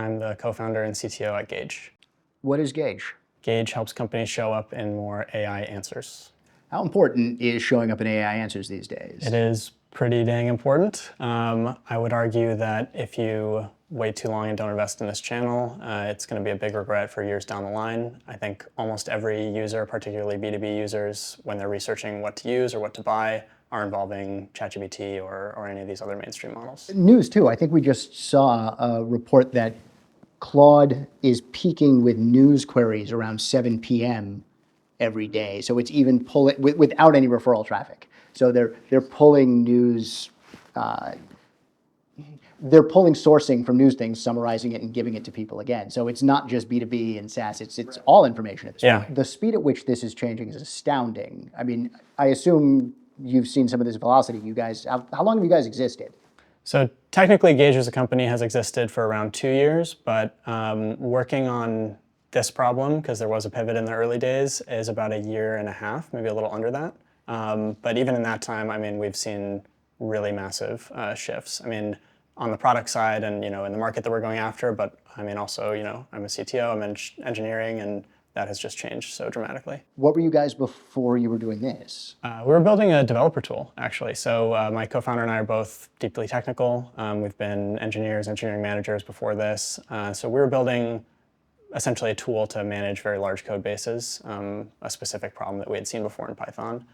I'm the co-founder and CTO at Gauge. What is Gauge? Gauge helps companies show up in more AI answers. How important is showing up in AI answers these days? It is pretty dang important. I would argue that if you wait too long and don't invest in this channel, it's going to be a big regret for years down the line. I think almost every user, particularly B2B users, when they're researching what to use or what to buy, are involving ChatGPT or any of these other mainstream models. News too. I think we just saw a report that Claude is peaking with news queries around 7 p.m. every day. So it's even pulling without any referral traffic. So they're pulling news. They're pulling sourcing from news things, summarizing it and giving it to people again. So it's not just B2B and SaaS, it's all information at this point. The speed at which this is changing is astounding. I mean, I assume you've seen some of this velocity. You guys, how long have you guys existed? So technically, Gauge as a company has existed for around 2 years, but working on this problem, because there was a pivot in the early days, is about 1.5 years, maybe a little under that. But even in that time, I mean, we've seen really massive shifts. I mean, on the product side and, in the market that we're going after, but I mean, also, I'm a CTO, I'm in engineering, and that has just changed so dramatically. What were you guys before you were doing this? We were building a developer tool, actually. So my co-founder and I are both deeply technical. We've been engineering managers before this. So we were building essentially a tool to manage very large code bases, a specific problem that we had seen before in Python.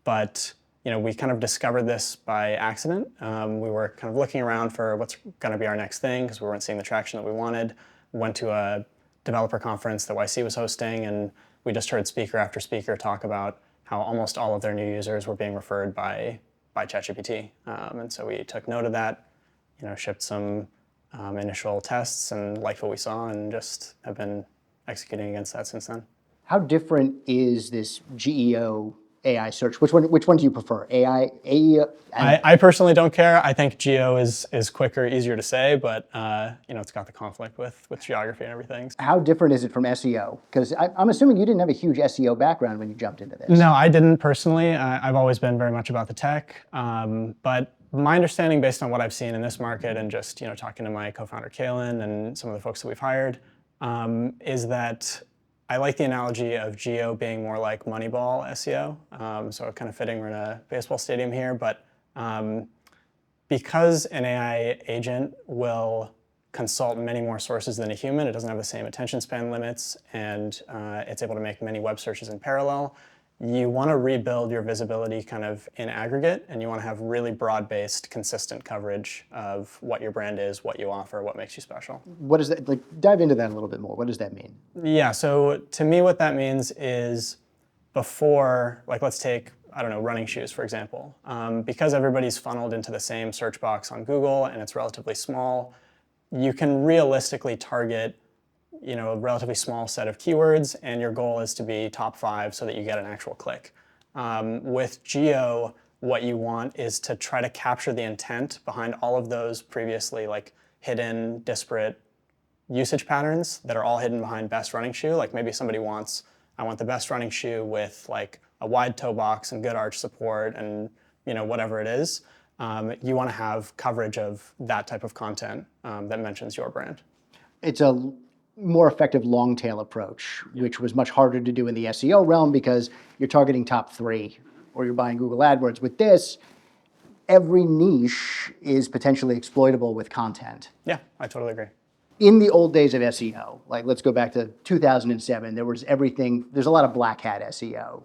But we kind of discovered this by accident. We were kind of looking around for what's going to be our next thing because we weren't seeing the traction that we wanted. We went to a developer conference that YC was hosting, and we just heard speaker after speaker talk about how almost all of their new users were being referred by ChatGPT. And so we took note of that, shipped some initial tests and liked what we saw and just have been executing against that since then. How different is this GEO AI search? Which one do you prefer? AE? I personally don't care. I think geo is quicker, easier to say, but it's got the conflict with geography and everything. How different is it from SEO? Because I'm assuming you didn't have a huge SEO background when you jumped into this. No, I didn't personally. I've always been very much about the tech, but my understanding based on what I've seen in this market and just talking to my co-founder Kaylin and some of the folks that we've hired is that I like the analogy of geo being more like Moneyball SEO. So kind of fitting, we're in a baseball stadium here, but because an AI agent will consult many more sources than a human, it doesn't have the same attention span limits, and it's able to make many web searches in parallel. You want to rebuild your visibility kind of in aggregate, and you want to have really broad-based, consistent coverage of what your brand is, what you offer, what makes you special. What does that, dive into that a little bit more. What does that mean? Yeah, so to me what that means is before, let's take, I don't know, running shoes, for example. Because everybody's funneled into the same search box on Google and it's relatively small, you can realistically target a relatively small set of keywords, and your goal is to be top 5 so that you get an actual click. With geo, what you want is to try to capture the intent behind all of those previously hidden, disparate usage patterns that are all hidden behind best running shoe. Maybe somebody wants, I want the best running shoe with a wide toe box and good arch support and whatever it is. You want to have coverage of that type of content that mentions your brand. It's a more effective long tail approach, which was much harder to do in the SEO realm because you're targeting top 3 or you're buying Google AdWords. With this, every niche is potentially exploitable with content. Yeah, I totally agree. In the old days of SEO, let's go back to 2007, there was everything, there's a lot of black hat SEO,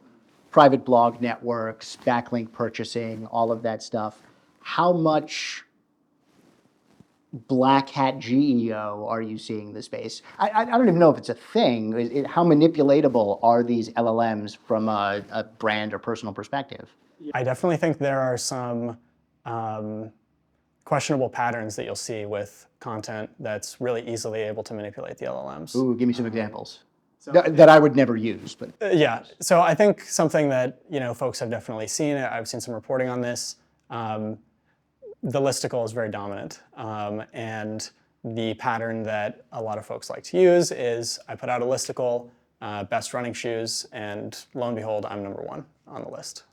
private blog networks, backlink purchasing, all of that stuff. How much black hat GEO are you seeing in the space? I don't even know if it's a thing. How manipulatable are these LLMs from a brand or personal perspective? I definitely think there are some questionable patterns that you'll see with content that's really easily able to manipulate the LLMs. Ooh, give me some examples. That I would never use, but yeah. So I think something that folks have definitely seen. I've seen some reporting on this. The listicle is very dominant, and the pattern that a lot of folks like to use is I put out a listicle, best running shoes, and lo and behold, I'm number 1 on the list.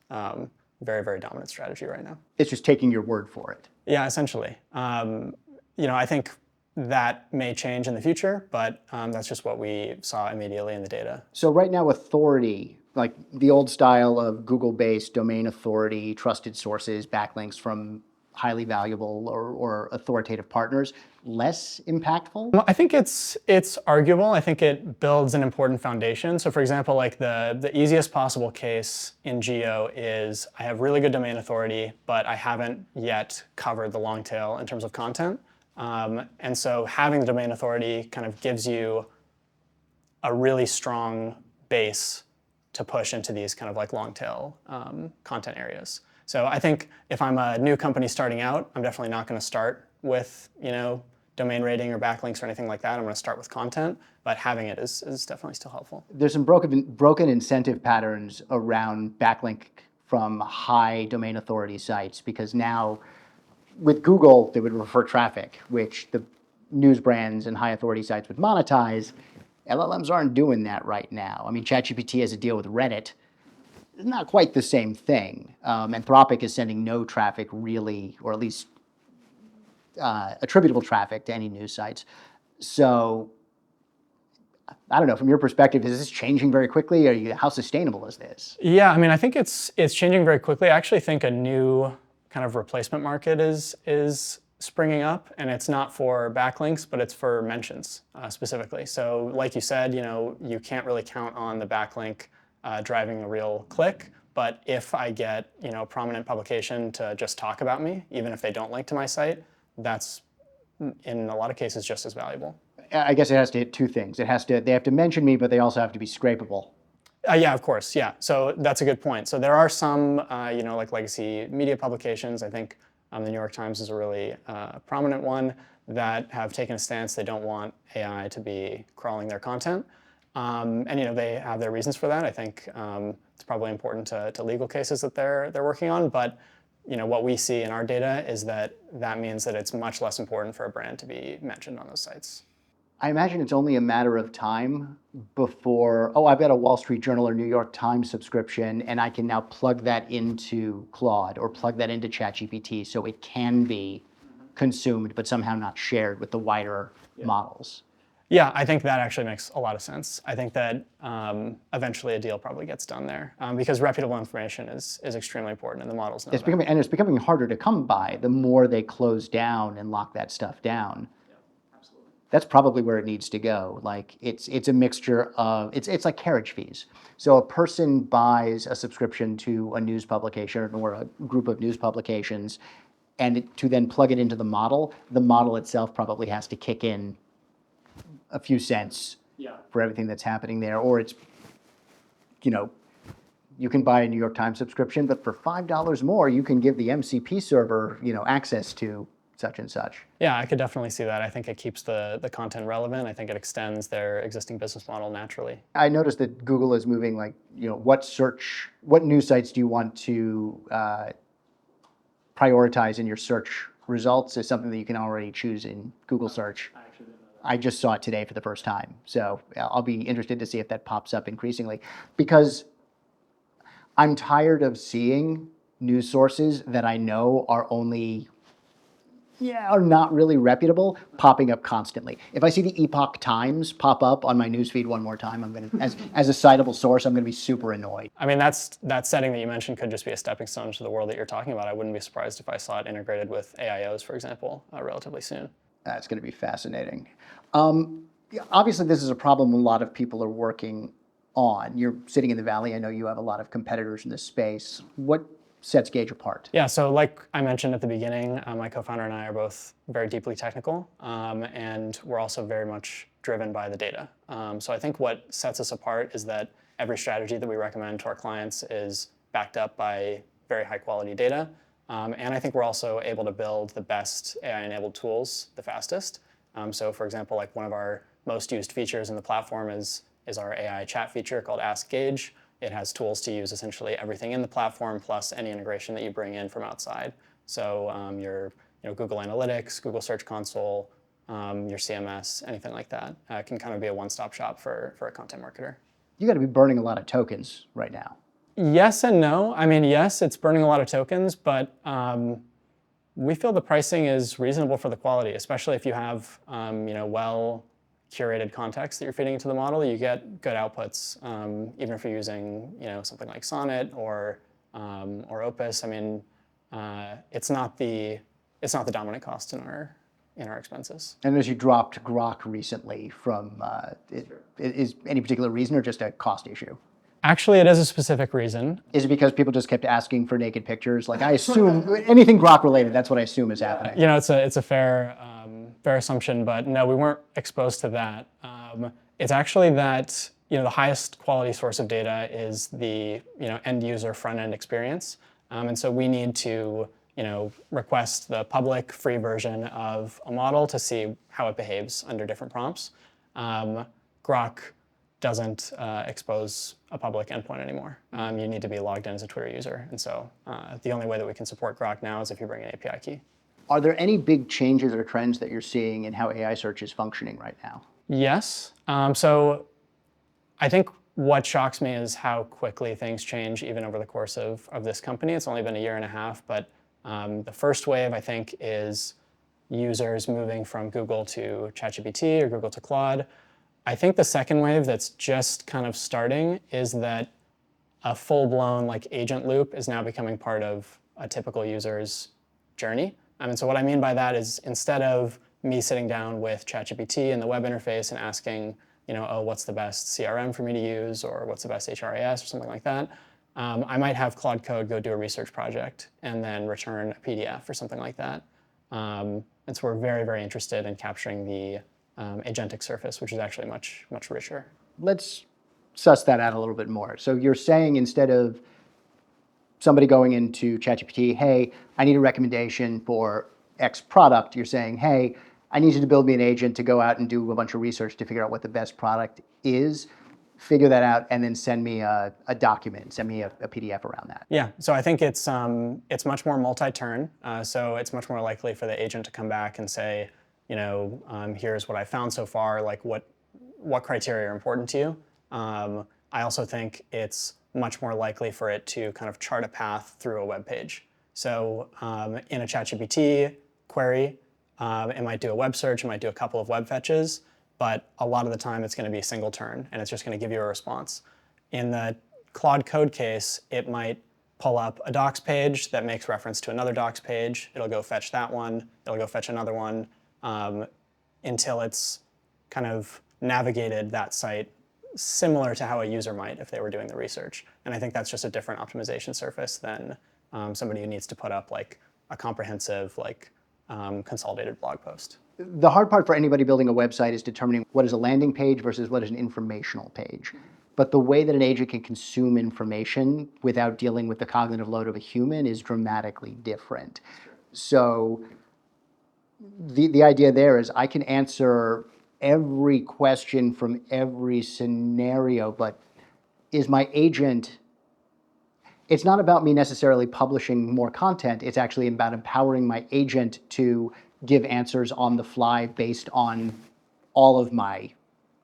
Very, very dominant strategy right now. It's just taking your word for it. Yeah, essentially. I think that may change in the future, but that's just what we saw immediately in the data. So right now, authority, like the old style of Google-based domain authority, trusted sources, backlinks from highly valuable or authoritative partners, less impactful? I think it's arguable. I think it builds an important foundation. So for example, like the easiest possible case in geo is I have really good domain authority, but I haven't yet covered the long tail in terms of content. And so having the domain authority kind of gives you a really strong base to push into these kind of like long tail content areas. So I think if I'm a new company starting out, I'm definitely not going to start with, domain rating or backlinks or anything like that. I'm going to start with content, but having it is definitely still helpful. There's some broken incentive patterns around backlink from high domain authority sites, because now with Google, they would refer traffic, which the news brands and high authority sites would monetize. LLMs aren't doing that right now. I mean, ChatGPT has a deal with Reddit. It's not quite the same thing. Anthropic is sending no traffic really, or at least attributable traffic to any news sites. So I don't know, from your perspective, is this changing very quickly? How sustainable is this? Yeah, I mean, I think it's changing very quickly. I actually think a new kind of replacement market is springing up, and it's not for backlinks, but it's for mentions specifically. So like you said, you can't really count on the backlink driving a real click, but if I get a prominent publication to just talk about me, even if they don't link to my site, that's in a lot of cases just as valuable. I guess it has to hit two things. They have to mention me, but they also have to be scrapable. Yeah, of course. Yeah. So that's a good point. So there are some, like legacy media publications. I think the New York Times is a really prominent one that have taken a stance. They don't want AI to be crawling their content. And they have their reasons for that. I think it's probably important to legal cases that they're working on. But what we see in our data is that means that it's much less important for a brand to be mentioned on those sites. I imagine it's only a matter of time before, I've got a Wall Street Journal or New York Times subscription, and I can now plug that into Claude or plug that into ChatGPT so it can be consumed but somehow not shared with the wider models. Yeah, I think that actually makes a lot of sense. I think that eventually a deal probably gets done there because reputable information is extremely important, and the models know that. It's becoming harder to come by the more they close down and lock that stuff down. That's probably where it needs to go. Like it's a mixture of, it's like carriage fees. So a person buys a subscription to a news publication or a group of news publications, and to then plug it into the model itself probably has to kick in a few cents for everything that's happening there. Or it's, you can buy a New York Times subscription, but for $5 more, you can give the MCP server, access to such and such. Yeah, I could definitely see that. I think it keeps the content relevant. I think it extends their existing business model naturally. I noticed that Google is moving what news sites do you want to prioritize in your search results is something that you can already choose in Google search. I just saw it today for the first time. So I'll be interested to see if that pops up increasingly, because I'm tired of seeing news sources that I know are not really reputable popping up constantly. If I see the Epoch Times pop up on my newsfeed one more time, I'm going to, as a citable source, I'm going to be super annoyed. I mean, that setting that you mentioned could just be a stepping stone to the world that you're talking about. I wouldn't be surprised if I saw it integrated with AIOs, for example, relatively soon. That's going to be fascinating. Obviously, this is a problem a lot of people are working on. You're sitting in the Valley. I know you have a lot of competitors in this space. What sets Gauge apart? Yeah, so like I mentioned at the beginning, my co-founder and I are both very deeply technical, and we're also very much driven by the data. So I think what sets us apart is that every strategy that we recommend to our clients is backed up by very high quality data. And I think we're also able to build the best AI-enabled tools the fastest. So for example, like one of our most used features in the platform is our AI chat feature called Ask Gauge. It has tools to use essentially everything in the platform plus any integration that you bring in from outside. So your Google Analytics, Google Search Console, your CMS, anything like that can kind of be a one-stop shop for a content marketer. You got to be burning a lot of tokens right now. Yes and no. I mean, yes, it's burning a lot of tokens, but We feel the pricing is reasonable for the quality, especially if you have well curated context that you're feeding into the model. You get good outputs, even if you're using something like Sonnet or Opus. I mean, it's not the dominant cost in our expenses. And as you dropped Grok recently from, is any particular reason or just a cost issue? Actually, it is a specific reason. Is it because people just kept asking for naked pictures? Like, I assume anything Grok related, that's what I assume is happening. It's a fair assumption, but no, we weren't exposed to that. It's actually that the highest quality source of data is the end user front end experience, and so we need to request the public free version of a model to see how it behaves under different prompts. Grok doesn't expose a public endpoint anymore. You need to be logged in as a Twitter user. And so the only way that we can support Grok now is if you bring an API key. Are there any big changes or trends that you're seeing in how AI search is functioning right now? Yes. So I think what shocks me is how quickly things change even over the course of this company. It's only been a year and a half, but the first wave, I think, is users moving from Google to ChatGPT or Google to Claude. I think the second wave that's just kind of starting is that a full-blown agent loop is now becoming part of a typical user's journey. And so what I mean by that is instead of me sitting down with ChatGPT in the web interface and asking, what's the best CRM for me to use, or what's the best HRIS or something like that, I might have Claude Code go do a research project and then return a PDF or something like that. And so we're very, very interested in capturing the agentic surface, which is actually much, much richer. Let's suss that out a little bit more. So you're saying instead of somebody going into ChatGPT, hey, I need a recommendation for X product, you're saying, hey, I need you to build me an agent to go out and do a bunch of research to figure out what the best product is, figure that out, and then send me a document, send me a PDF around that. Yeah, so I think it's much more multi-turn. So it's much more likely for the agent to come back and say, here's what I found so far, what criteria are important to you. I also think it's much more likely for it to kind of chart a path through a web page. So in a ChatGPT query, it might do a web search, it might do a couple of web fetches, but a lot of the time it's going to be a single turn and it's just going to give you a response. In the Claude Code case, it might pull up a docs page that makes reference to another docs page. It'll go fetch that one, it'll go fetch another one, until it's kind of navigated that site similar to how a user might if they were doing the research. And I think that's just a different optimization surface than somebody who needs to put up a comprehensive consolidated blog post. The hard part for anybody building a website is determining what is a landing page versus what is an informational page. But the way that an agent can consume information without dealing with the cognitive load of a human is dramatically different. So the idea there is I can answer every question from every scenario, but is my agent, it's not about me necessarily publishing more content, it's actually about empowering my agent to give answers on the fly based on all of my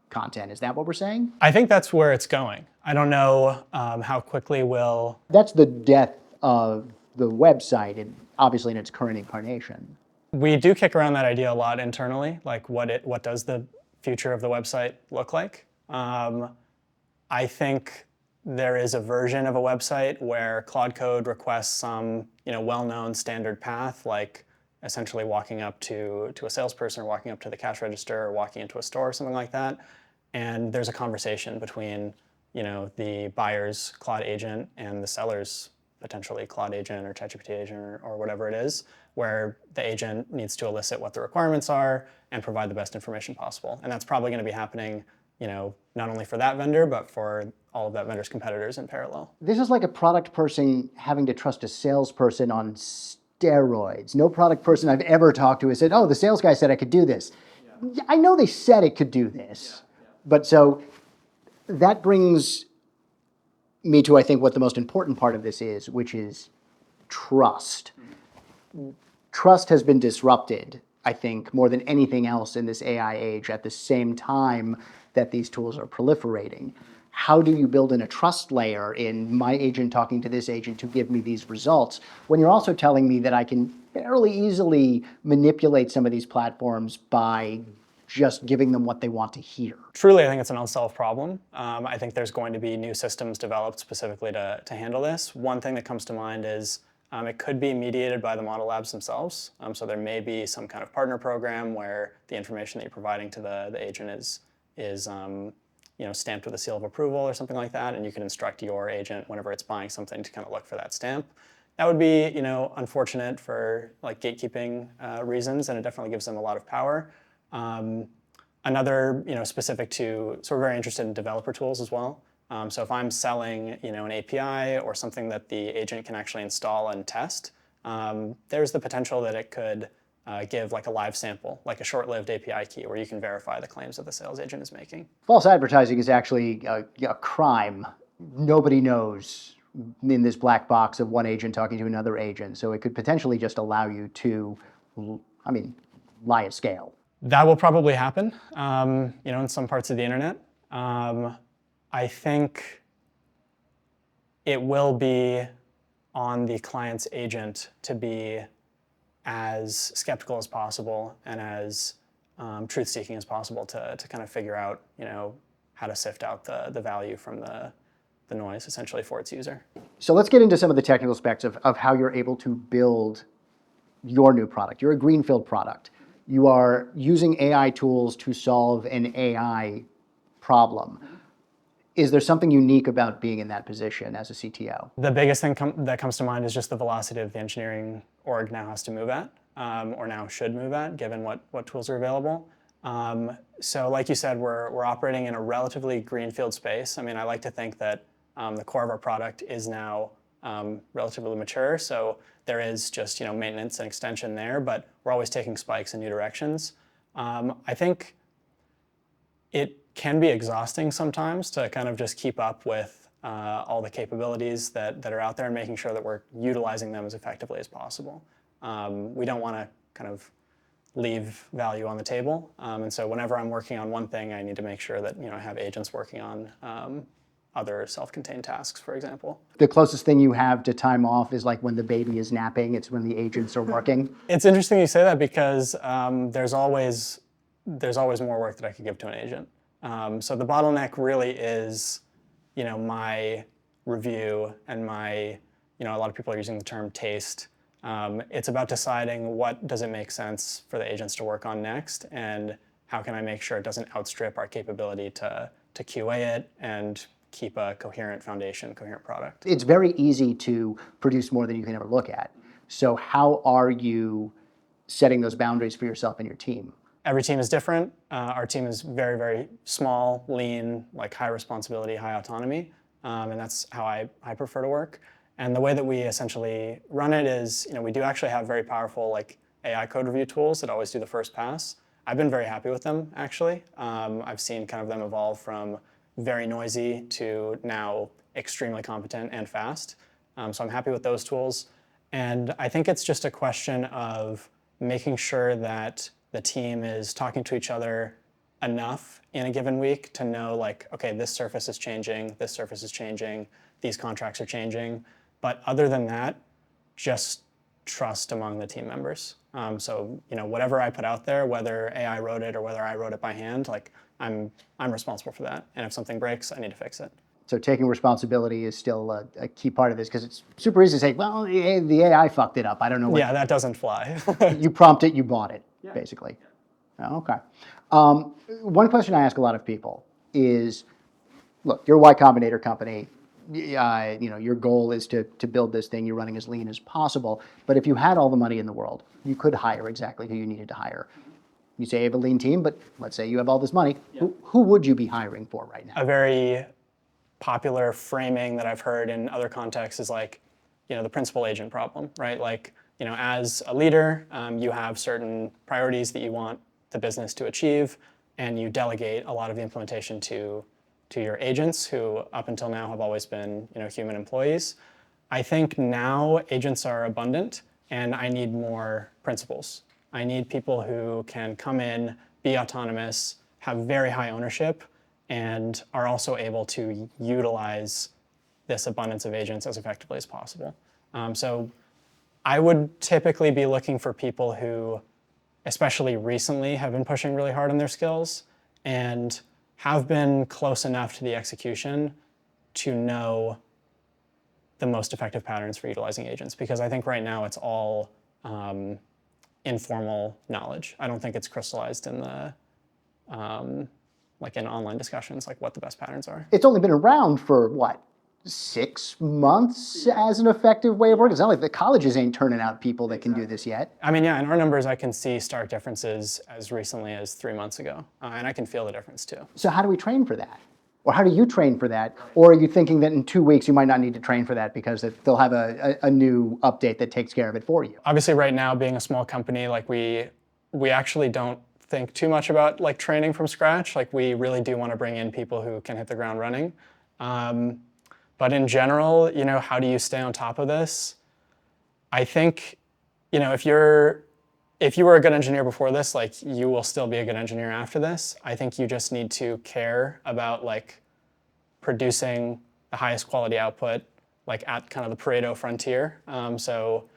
content. Is that what we're saying? I think that's where it's going. I don't know how quickly we'll... That's the death of the website, and obviously in its current incarnation. We do kick around that idea a lot internally, what does the future of the website look like? I think there is a version of a website where Claude Code requests some well-known standard path, like essentially walking up to a salesperson or walking up to the cash register or walking into a store or something like that. And there's a conversation between the buyer's Claude agent and the seller's potentially Claude agent or ChatGPT agent or whatever it is, where the agent needs to elicit what the requirements are and provide the best information possible. And that's probably going to be happening, not only for that vendor, but for all of that vendor's competitors in parallel. This is like a product person having to trust a salesperson on steroids. No product person I've ever talked to has said, oh, the sales guy said I could do this. Yeah. I know they said it could do this. Yeah. But so that brings me to, I think, what the most important part of this is, which is trust. Trust has been disrupted, I think, more than anything else in this AI age at the same time that these tools are proliferating. how do you build in a trust layer in my agent talking to this agent to give me these results, when you're also telling me that I can fairly easily manipulate some of these platforms by just giving them what they want to hear? Truly, I think it's an unsolved problem. I think there's going to be new systems developed specifically to handle this. One thing that comes to mind is it could be mediated by the model labs themselves. So there may be some kind of partner program where the information that you're providing to the agent is stamped with a seal of approval or something like that, and you can instruct your agent whenever it's buying something to kind of look for that stamp. That would be unfortunate for like gatekeeping reasons, and it definitely gives them a lot of power. Another, specific to, so we're very interested in developer tools as well. So if I'm selling, an API or something that the agent can actually install and test, there's the potential that it could give like a live sample, like a short-lived API key where you can verify the claims that the sales agent is making. False advertising is actually a crime. Nobody knows in this black box of one agent talking to another agent. So it could potentially just allow you to, lie at scale. That will probably happen, in some parts of the internet. I think it will be on the client's agent to be as skeptical as possible and as truth-seeking as possible to kind of figure out, how to sift out the value from the noise, essentially, for its user. So let's get into some of the technical specs of how you're able to build your new product. You're a greenfield product. You are using AI tools to solve an AI problem. Is there something unique about being in that position as a CTO? The biggest thing that comes to mind is just the velocity of the engineering org now has to move at, or now should move at, given what tools are available. So like you said, we're operating in a relatively greenfield space. I like to think that the core of our product is now relatively mature, so there is just maintenance and extension there, but we're always taking spikes in new directions. I think it can be exhausting sometimes to kind of just keep up with all the capabilities that are out there and making sure that we're utilizing them as effectively as possible. We don't want to kind of leave value on the table, and so whenever I'm working on one thing, I need to make sure that I have agents working on other self-contained tasks, for example. The closest thing you have to time off is like when the baby is napping. It's when the agents are working. It's interesting you say that because there's always more work that I could give to an agent. So the bottleneck really is, my review and my, a lot of people are using the term taste. It's about deciding what does it make sense for the agents to work on next, and how can I make sure it doesn't outstrip our capability to QA it and keep a coherent foundation, coherent product. It's very easy to produce more than you can ever look at. So how are you setting those boundaries for yourself and your team? Every team is different. Our team is very, very small, lean, like high responsibility, high autonomy, and that's how I prefer to work. And the way that we essentially run it is, we do actually have very powerful like AI code review tools that always do the first pass. I've been very happy with them, actually. I've seen kind of them evolve from very noisy to now extremely competent and fast. So I'm happy with those tools. And I think it's just a question of making sure that the team is talking to each other enough in a given week to know like, okay, this surface is changing, this surface is changing, these contracts are changing. But other than that, just trust among the team members. So whatever I put out there, whether AI wrote it or whether I wrote it by hand, like I'm responsible for that. And if something breaks, I need to fix it. So taking responsibility is still a key part of this, because it's super easy to say, well, the AI fucked it up. I don't know what. Yeah, that doesn't fly. You prompt it, you bought it, basically. Oh, okay. One question I ask a lot of people is, look, you're a Y Combinator company. Your goal is to build this thing. You're running as lean as possible. But if you had all the money in the world, you could hire exactly who you needed to hire. You say you have a lean team, but let's say you have all this money. Yeah. Who would you be hiring for right now? A very popular framing that I've heard in other contexts is like, the principal agent problem, right? Like, as a leader, you have certain priorities that you want the business to achieve, and you delegate a lot of the implementation to your agents, who up until now have always been, human employees. I think now agents are abundant, and I need more principals. I need people who can come in, be autonomous, have very high ownership, and are also able to utilize this abundance of agents as effectively as possible. So I would typically be looking for people who, especially recently, have been pushing really hard on their skills and have been close enough to the execution to know the most effective patterns for utilizing agents. Because I think right now it's all informal knowledge. I don't think it's crystallized in the like in online discussions, like what the best patterns are. It's only been around for what, 6 months as an effective way of working? It's not like the colleges ain't turning out people that can do this yet. I mean, yeah, in our numbers, I can see stark differences as recently as 3 months ago, and I can feel the difference too. So how do we train for that? Or how do you train for that? Or are you thinking that in 2 weeks you might not need to train for that because they'll have a new update that takes care of it for you? Obviously, right now, being a small company, like we actually don't think too much about like training from scratch. Like we really do want to bring in people who can hit the ground running. But in general, you know, how do you stay on top of this? I think, you know, if you were a good engineer before this, like you will still be a good engineer after this. I think you just need to care about like producing the highest quality output, like at kind of the Pareto frontier. So,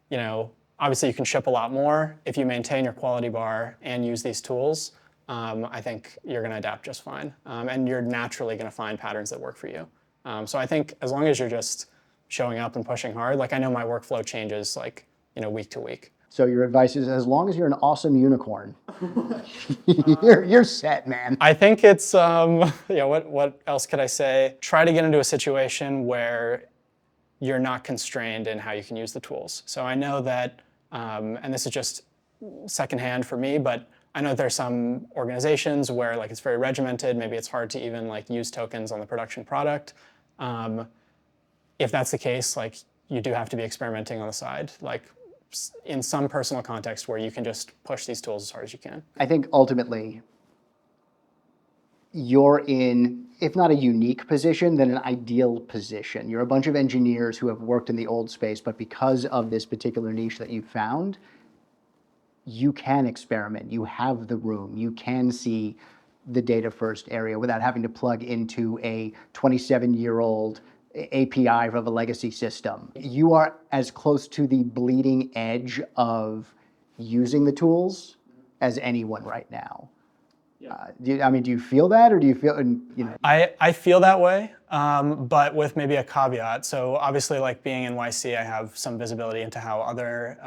you know, obviously you can ship a lot more if you maintain your quality bar and use these tools. I think you're going to adapt just fine, and you're naturally going to find patterns that work for you. So I think as long as you're just showing up and pushing hard, like I know my workflow changes like, you know, week to week. So your advice is, as long as you're an awesome unicorn, you're set, man. I think it's, yeah, what else could I say? Try to get into a situation where you're not constrained in how you can use the tools. So I know that, and this is just secondhand for me, but I know there's some organizations where like it's very regimented. Maybe it's hard to even like use tokens on the production product. If that's the case, like you do have to be experimenting on the side, like in some personal context where you can just push these tools as hard as you can. I think ultimately you're in, if not a unique position, then an ideal position. You're a bunch of engineers who have worked in the old space, but because of this particular niche that you found, you can experiment. You have the room. You can see the data first area without having to plug into a 27-year-old API of a legacy system. You are as close to the bleeding edge of using the tools as anyone right now. Do you feel that, or do you feel, you know? I feel that way, but with maybe a caveat. So obviously, like being in YC, I have some visibility into how other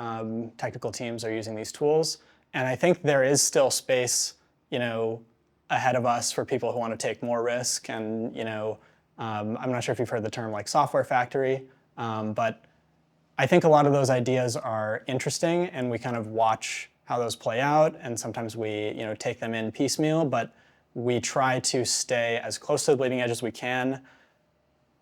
technical teams are using these tools, and I think there is still space, you know, ahead of us for people who want to take more risk. And you know, I'm not sure if you've heard the term like software factory, but I think a lot of those ideas are interesting, and we kind of watch how those play out, and sometimes we, you know, take them in piecemeal, but we try to stay as close to the bleeding edge as we can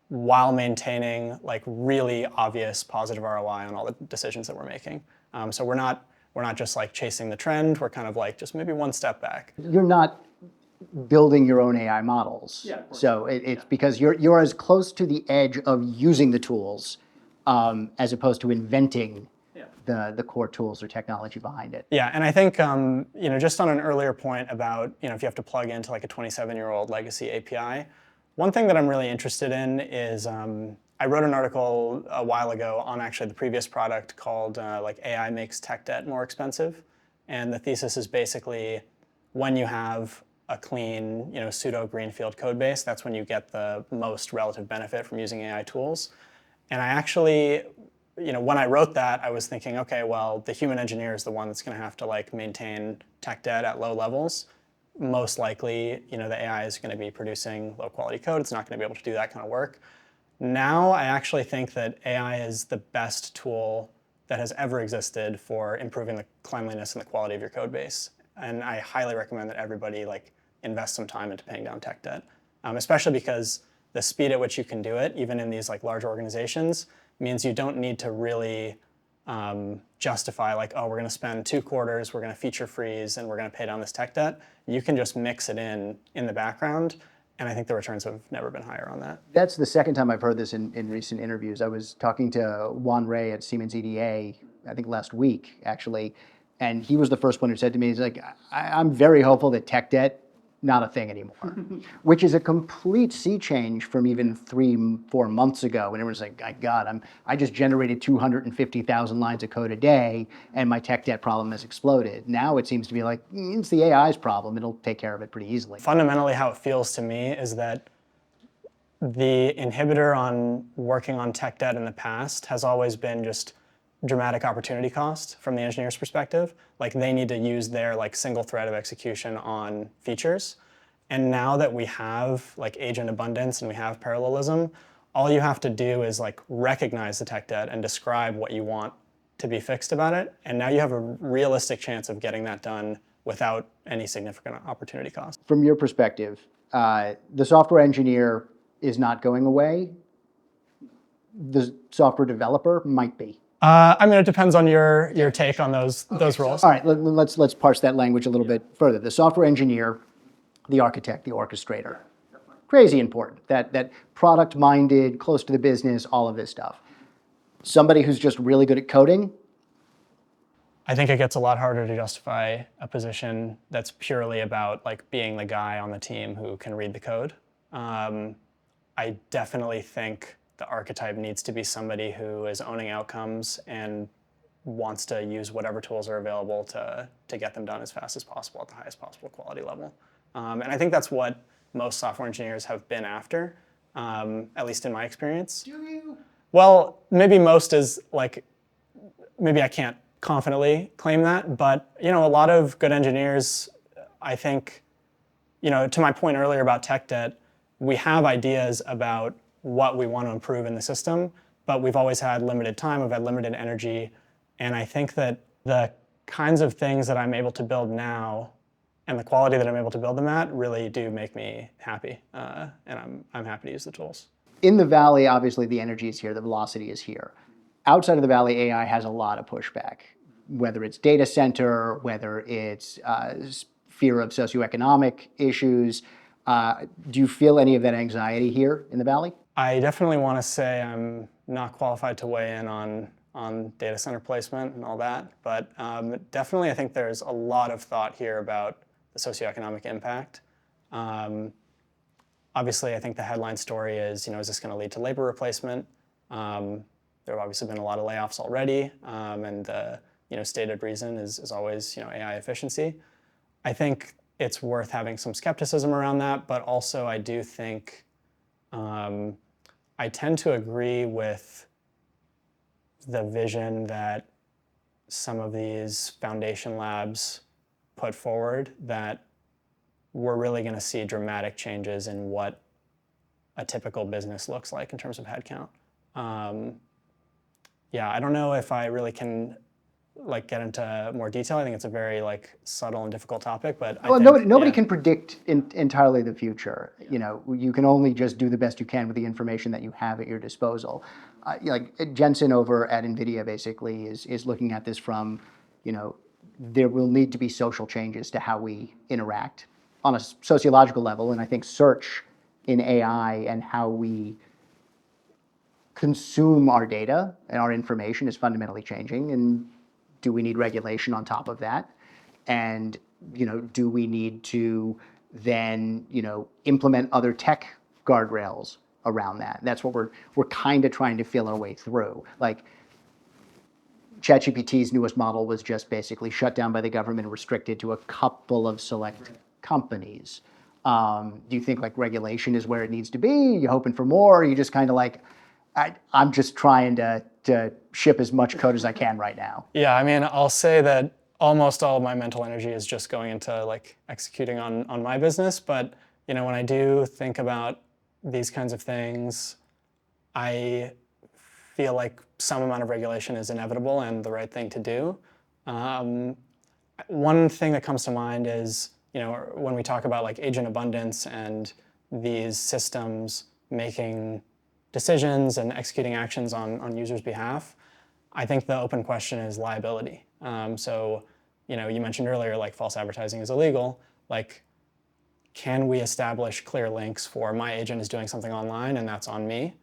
while maintaining like really obvious positive ROI on all the decisions that we're making. So we're not just like chasing the trend, we're kind of like just maybe one step back. You're not building your own AI models. Yeah, so it's because you're as close to the edge of using the tools as opposed to inventing the core tools or technology behind it. Yeah, and I think, you know, just on an earlier point about, you know, if you have to plug into like a 27-year-old legacy API, one thing that I'm really interested in is, I wrote an article a while ago on actually the previous product called like AI makes tech debt more expensive. And the thesis is basically when you have a clean, you know, pseudo greenfield code base, that's when you get the most relative benefit from using AI tools. And I actually, you know, when I wrote that, I was thinking, okay, well, the human engineer is the one that's going to have to like maintain tech debt at low levels. Most likely, you know, the AI is going to be producing low quality code. It's not going to be able to do that kind of work. Now, I actually think that AI is the best tool that has ever existed for improving the cleanliness and the quality of your code base. And I highly recommend that everybody like invest some time into paying down tech debt, especially because the speed at which you can do it, even in these like large organizations, means you don't need to really justify like, oh, we're going to spend 2 quarters, we're going to feature freeze, and we're going to pay down this tech debt. You can just mix it in the background, and I think the returns have never been higher on that. That's the second time I've heard this in recent interviews. I was talking to Juan Ray at Siemens EDA, I think last week, actually, and he was the first one who said to me, he's like, I'm very hopeful that tech debt not a thing anymore, which is a complete sea change from even 3-4 months ago when everyone's like, my God, I just generated 250,000 lines of code a day and my tech debt problem has exploded. Now it seems to be like, it's the AI's problem. It'll take care of it pretty easily. Fundamentally, how it feels to me is that the inhibitor on working on tech debt in the past has always been just dramatic opportunity cost from the engineer's perspective. Like they need to use their like single thread of execution on features. And now that we have like agent abundance and we have parallelism, all you have to do is like recognize the tech debt and describe what you want to be fixed about it. And now you have a realistic chance of getting that done without any significant opportunity cost. From your perspective, the software engineer is not going away. The software developer might be. I mean, it depends on your take on those roles. All right, let's parse that language a little bit further. The software engineer, the architect, the orchestrator, crazy important. That product-minded, close to the business, all of this stuff. Somebody who's just really good at coding. I think it gets a lot harder to justify a position that's purely about like being the guy on the team who can read the code. I definitely think the archetype needs to be somebody who is owning outcomes and wants to use whatever tools are available to get them done as fast as possible at the highest possible quality level. And I think that's what most software engineers have been after, at least in my experience. Do you? Well, maybe most is like, maybe I can't confidently claim that, but you know, a lot of good engineers, I think, you know, to my point earlier about tech debt, we have ideas about what we want to improve in the system, but we've always had limited time, we've had limited energy, and I think that the kinds of things that I'm able to build now and the quality that I'm able to build them at really do make me happy, and I'm happy to use the tools. In the Valley, obviously the energy is here, the velocity is here. Outside of the Valley, AI has a lot of pushback, whether it's data center, whether it's fear of socioeconomic issues. Do you feel any of that anxiety here in the Valley? I definitely want to say I'm not qualified to weigh in on data center placement and all that, but definitely I think there's a lot of thought here about the socioeconomic impact. Obviously, I think the headline story is, you know, is this going to lead to labor replacement? There have obviously been a lot of layoffs already, and the stated reason is always AI efficiency. I think it's worth having some skepticism around that, but also I do think I tend to agree with the vision that some of these foundation labs put forward, that we're really going to see dramatic changes in what a typical business looks like in terms of headcount. Yeah, I don't know if I really can get into more detail. I think it's a very subtle and difficult topic, but nobody can predict entirely the future. You can only just do the best you can with the information that you have at your disposal. Jensen over at NVIDIA basically is looking at this from, there will need to be social changes to how we interact on a sociological level, and I think search in AI and how we consume our data and our information is fundamentally changing. And do we need regulation on top of that? And do we need to then implement other tech guardrails around that? That's what we're kind of trying to feel our way through. ChatGPT's newest model was just basically shut down by the government and restricted to a couple of select companies. Do you think regulation is where it needs to be? Are you hoping for more? Or are you just kind of I'm just trying to ship as much code as I can right now? Yeah, I mean, I'll say that almost all of my mental energy is just going into executing on my business. But when I do think about these kinds of things, I feel like some amount of regulation is inevitable and the right thing to do. One thing that comes to mind is when we talk about agent abundance and these systems making decisions and executing actions on users' behalf, I think the open question is liability. So, you mentioned earlier, false advertising is illegal. Can we establish clear links for my agent is doing something online and that's on me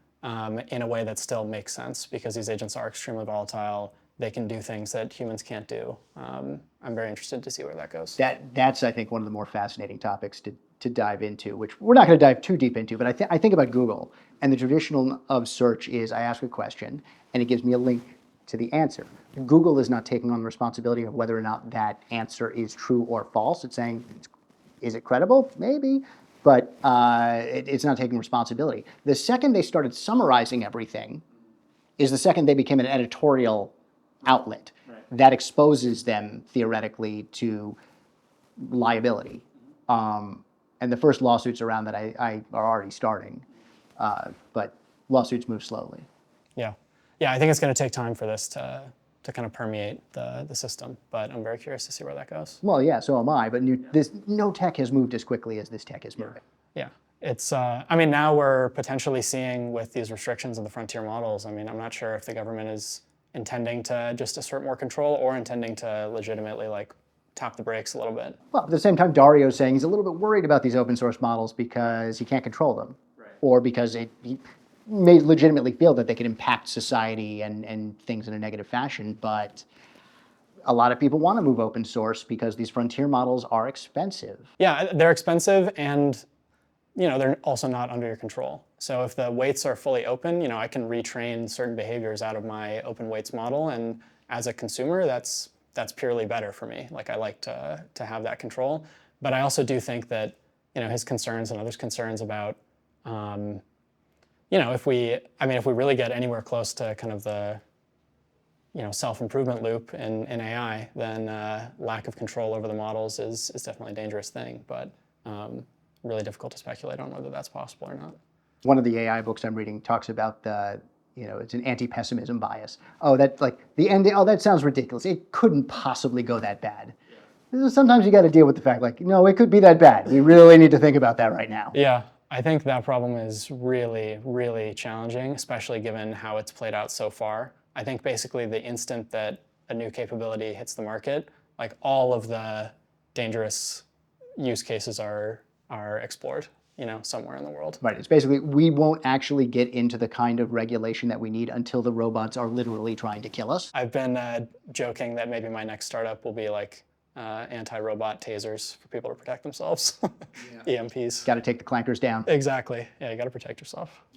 in a way that still makes sense? Because these agents are extremely volatile. they can do things that humans can't do. I'm very interested to see where that goes. That's I think one of the more fascinating topics to dive into, which we're not going to dive too deep into. But I think about Google, and the traditional of search is I ask a question and it gives me a link to the answer. Google is not taking on the responsibility of whether or not that answer is true or false. It's saying, is it credible? Maybe. But it's not taking responsibility. The second they started summarizing everything is the second they became an editorial outlet. That exposes them theoretically to liability. And the first lawsuits around that I are already starting, but lawsuits move slowly. Yeah, I think it's going to take time for this to kind of permeate the system, but I'm very curious to see where that goes. Well, yeah, so am I, but no tech has moved as quickly as this tech is moving. Yeah, it's, I mean, now we're potentially seeing with these restrictions of the frontier models, I mean, I'm not sure if the government is intending to just assert more control or intending to legitimately like tap the brakes a little bit. Well, at the same time, Dario's saying he's a little bit worried about these open source models because he can't control them, or because he may legitimately feel that they could impact society and things in a negative fashion. But a lot of people want to move open source because these frontier models are expensive. Yeah, they're expensive, and they're also not under your control. So if the weights are fully open, I can retrain certain behaviors out of my open weights model, and as a consumer, that's purely better for me. Like, I like to have that control, but I also do think that his concerns and others' concerns about if we really get anywhere close to kind of the self-improvement loop in AI, then lack of control over the models is definitely a dangerous thing, but really difficult to speculate on whether that's possible or not. One of the AI books I'm reading talks about it's an anti-pessimism bias. Oh, that like the end. Oh, that sounds ridiculous. It couldn't possibly go that bad. Sometimes you got to deal with the fact, like, no, it could be that bad. We really need to think about that right now. Yeah, I think that problem is really, really challenging, especially given how it's played out so far. I think basically the instant that a new capability hits the market, like all of the dangerous use cases are explored, somewhere in the world. Right. It's basically we won't actually get into the kind of regulation that we need until the robots are literally trying to kill us. I've been joking that maybe my next startup will be like anti-robot tasers for people to protect themselves. EMPs. Got to take the clankers down. Exactly. Yeah, you got to protect yourself.